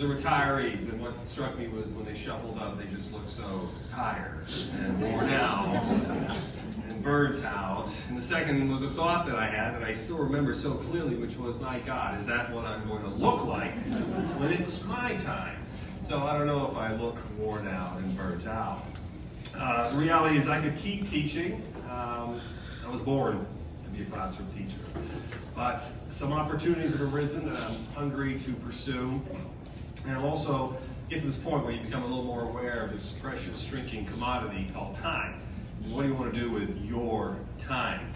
the retirees, and what struck me was when they shuffled up, they just looked so tired and worn out and burnt out. And the second was a thought that I had that I still remember so clearly, which was, my God, is that what I'm going to look like when it's my time? So I don't know if I look worn out and burnt out. The reality is I could keep teaching. I was born to be a classroom teacher. But some opportunities have arisen that I'm hungry to pursue. And also get to this point where you become a little more aware of this precious shrinking commodity called time. What do you want to do with your time?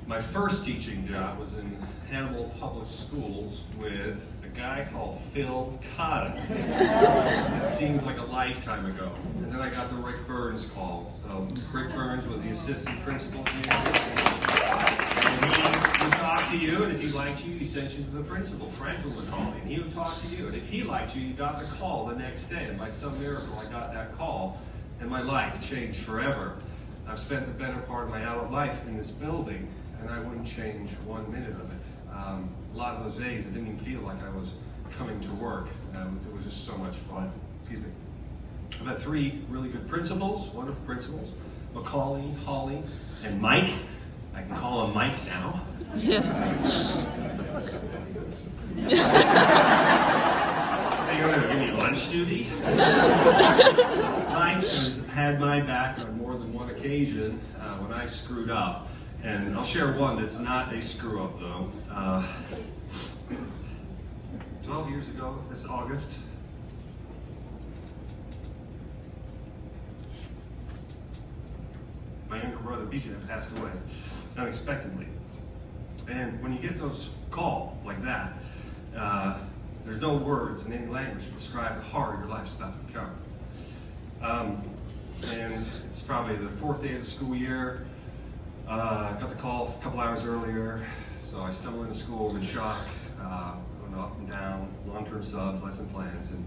My first teaching job was in Hannibal Public Schools with a guy called Phil Cotta. That seems like a lifetime ago. And then I got the Rick Burns call. So Rick Burns was the assistant principal to me. And he would talk to you, and if he liked you, he sent you to the principal. Franklin would call me, and he would talk to you. And if he liked you, you got the call the next day. And by some miracle, I got that call, and my life changed forever. I've spent the better part of my adult life in this building, and I wouldn't change 1 minute of it. A lot of those days, it didn't even feel like I was coming to work. It was just so much fun. Excuse me. I've had 3 really good principals, wonderful principals, Macaulay, Holly, and Mike. I can call him Mike now. Are you going to give me lunch duty? Mike has had my back on more than one occasion when I screwed up. And I'll share one that's not a screw up though. 12 years ago this August, my younger brother BJ passed away unexpectedly. And when you get those calls like that, there's no words in any language to describe how hard your life's about to become. And it's probably the 4th day of the school year. Got the call a couple hours earlier, so I stumbled into school in shock, going up and down, long-term subs, lesson plans, and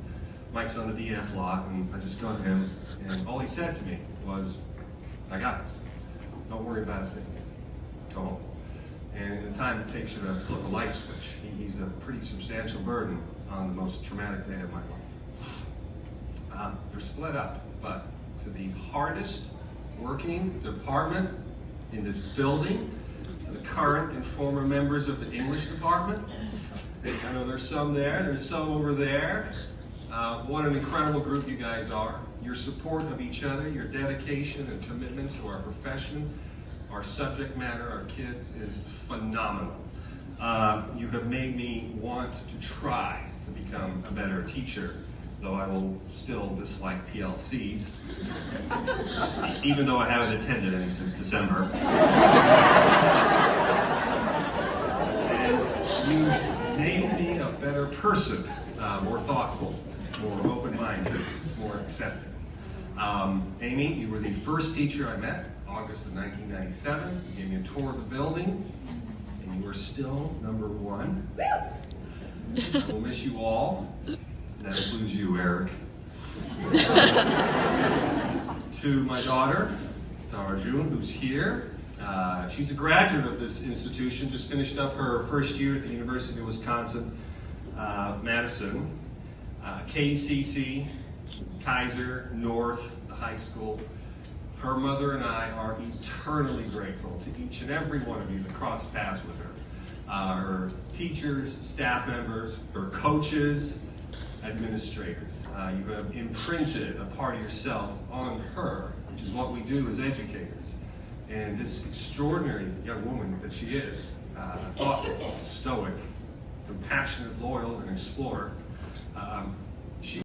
Mike's on the DF lot, and I just go to him, and all he said to me was, I got this. Don't worry about a thing. Go home. And in the time it takes you to flip a light switch, he's a pretty substantial burden on the most traumatic day of my life. They're split up, but to the hardest working department in this building, the current and former members of the English department. I know there's some there's some over there. What an incredible group you guys are. Your support of each other, your dedication and commitment to our profession, our subject matter, our kids is phenomenal. You have made me want to try to become a better teacher, though I will still dislike PLCs, even though I haven't attended any since December. And you made me a better person, more thoughtful, more open-minded, more accepting. Amy, you were the first teacher I met, August of 1997. You gave me a tour of the building, and you were still number 1. I will miss you all. That includes you, Eric. To my daughter, Tara June, who's here. She's a graduate of this institution, just finished up her first year at the University of Wisconsin, Madison. KCC, Kaiser, North, the high school. Her mother and I are eternally grateful to each and every one of you that crossed paths with her. Her teachers, staff members, her coaches, administrators. You have imprinted a part of yourself on her, which is what we do as educators. And this extraordinary young woman that she is, thoughtful, stoic, compassionate, loyal, and explorer, she